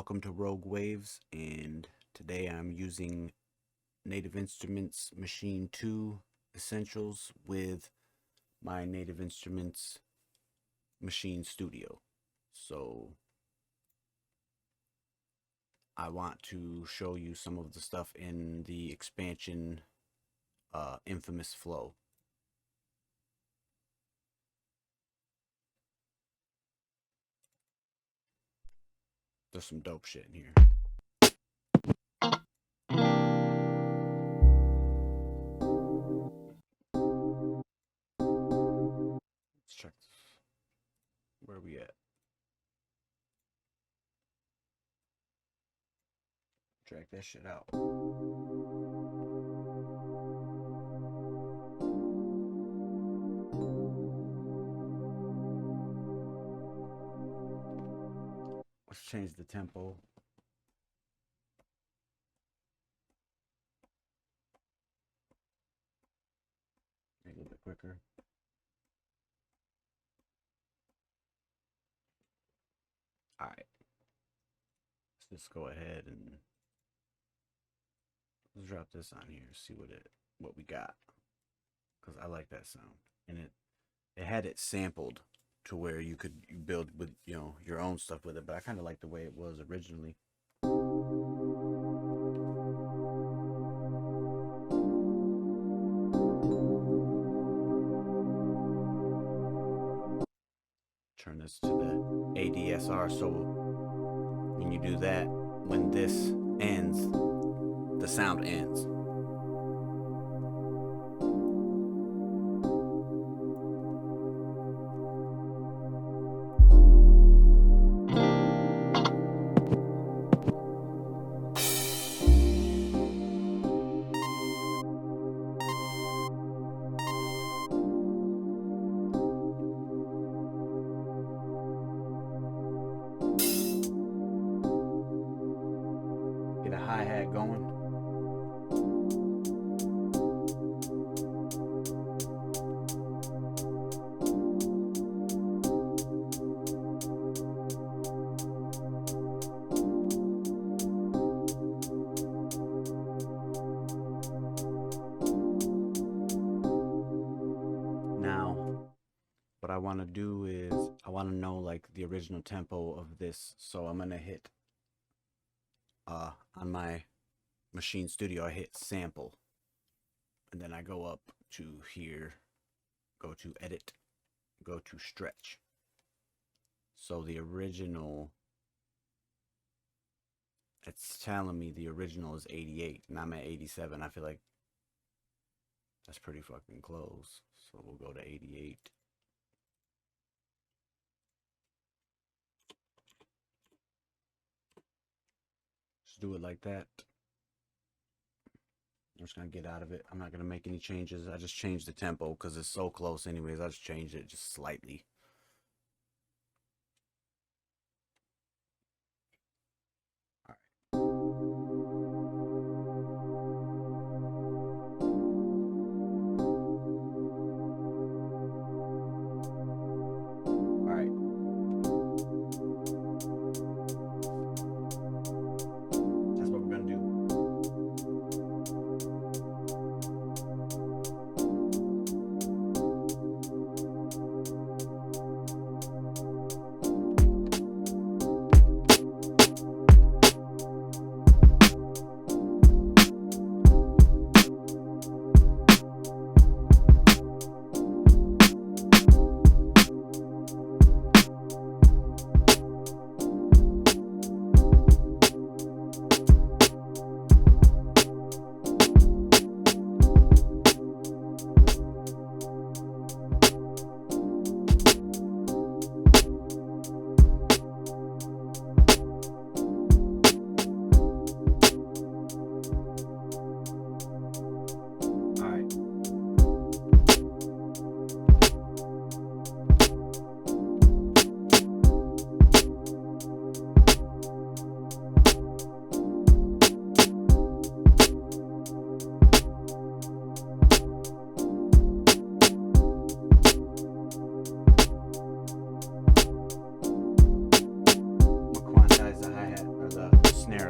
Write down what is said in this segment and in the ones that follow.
Welcome to Rogue Waves, and today I'm using Native Instruments Machine 2 Essentials with my Native Instruments Machine Studio. So I want to show you some of the stuff in the expansion Infamous Flow. There's some dope shit in here. Let's check this. Where are we at? Drag that shit out. Let's change the tempo. Make it a little bit quicker. All right. Let's just go ahead and let's drop this on here. See what we got, because I like that sound, and it had it sampled to where you could build with your own stuff with it. But I kind of like the way it was originally. Turn this to the ADSR, so when you do that, when this ends, the sound ends. Get a hi-hat going. Now, what I want to do is I want to know like the original tempo of this, so I'm gonna hit on my Machine Studio, I hit sample, and then I go up to here, go to edit, go to stretch. So the original, it's telling me the original is 88 and I'm at 87. I feel like that's pretty fucking close. So we'll go to 88. Just do it like that. I'm just gonna get out of it. I'm not gonna make any changes. I just changed the tempo because it's so close anyways. I just changed it just slightly.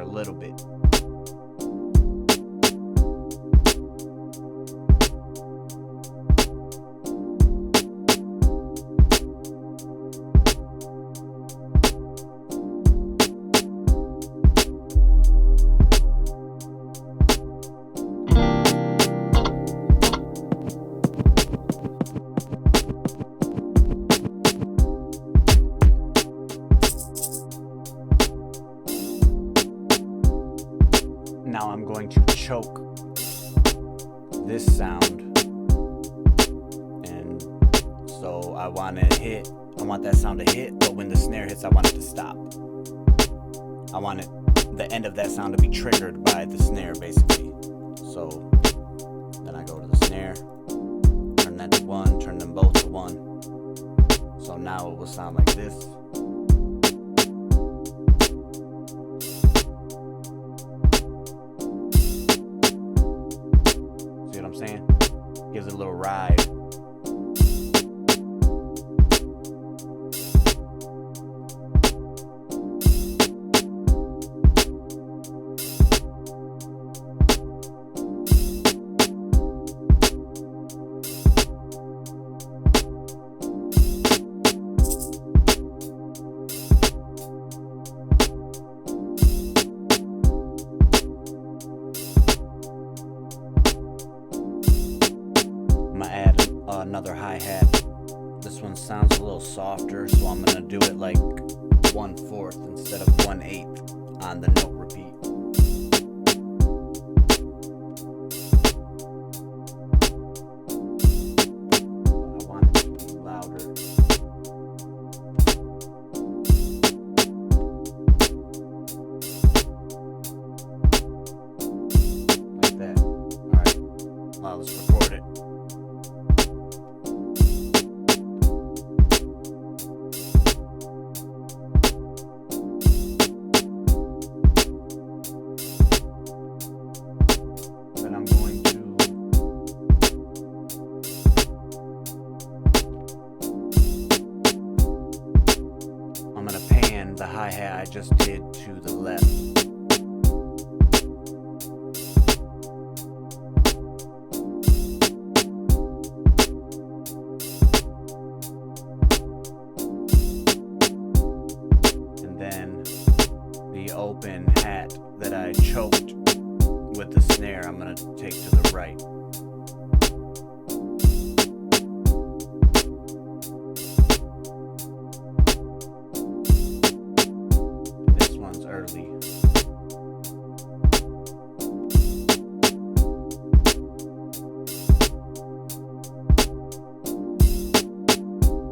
a little bit. Now I'm going to choke this sound, and so I want that sound to hit, but when the snare hits I want it to stop. I want the end of that sound to be triggered by the snare, basically. So then I go to the snare, turn that to 1, turn them both to 1. So now it will sound like this. See what I'm saying? Gives it a little ride. I'm gonna add another hi-hat. This one sounds a little softer, so I'm gonna do it like 1/4 instead of 1/8 on the note repeat. I want it to be louder. Like that. Alright, well, let's record it. I'm gonna pan the hi-hat I just did to the left. And then the open hat that I choked with the snare, I'm gonna take to the right. Early.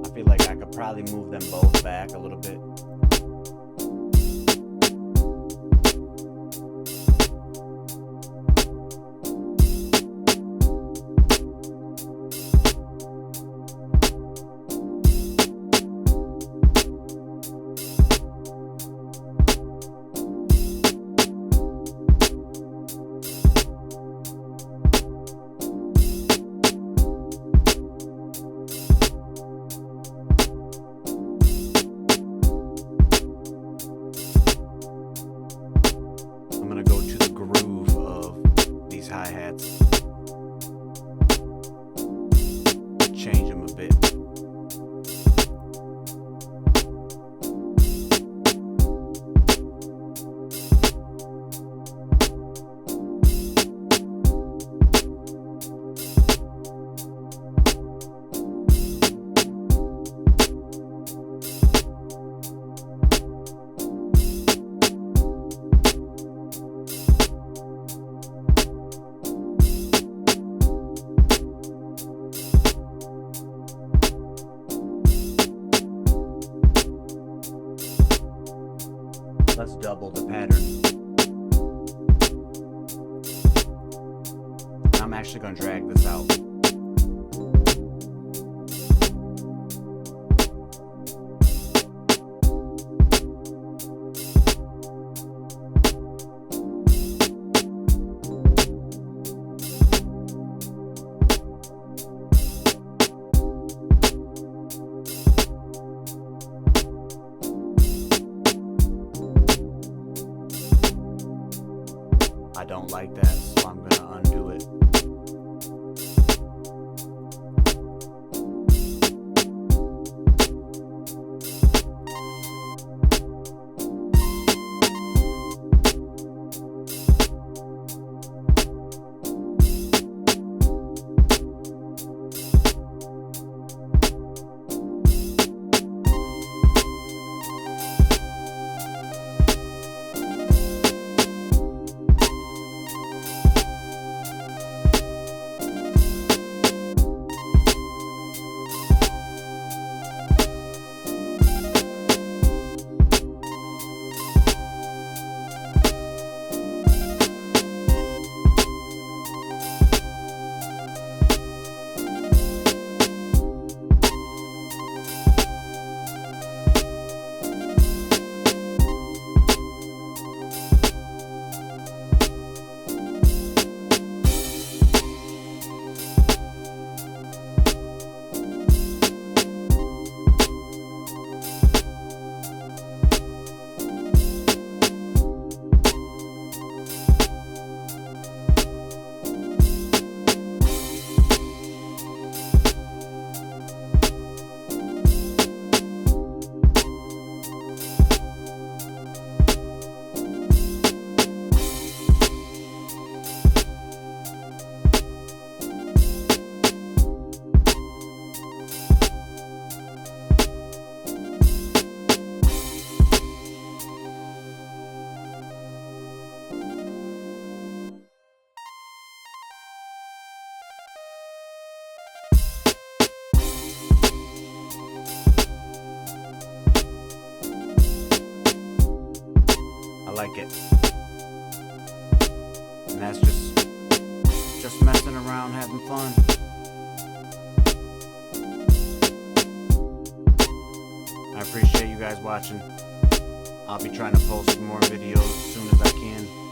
I feel like I could probably move them both back a little bit. I'm gonna go to the groove of these hi-hats, change them a bit. Let's double the pattern. I'm actually going to drag this out. I don't like that, so I'm gonna undo it. I like it. And that's just messing around, having fun. I appreciate you guys watching. I'll be trying to post some more videos as soon as I can.